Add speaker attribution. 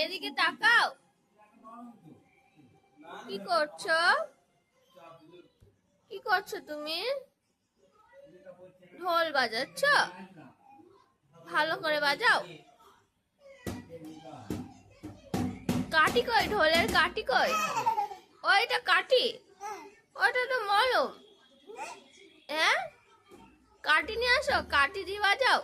Speaker 1: এদিকে তাকাও। কি করছো? কি করছো তুমি? ঢোল বাজাচ্ছ? ভালো করে বাজাও। কাঠি কই? ঢোলের কাঠি কই? ওইটা কাঠি, ওইটা তো মলম। হ্যাঁ, কাঠি নিয়ে আসো, কাঠি দিয়ে বাজাও।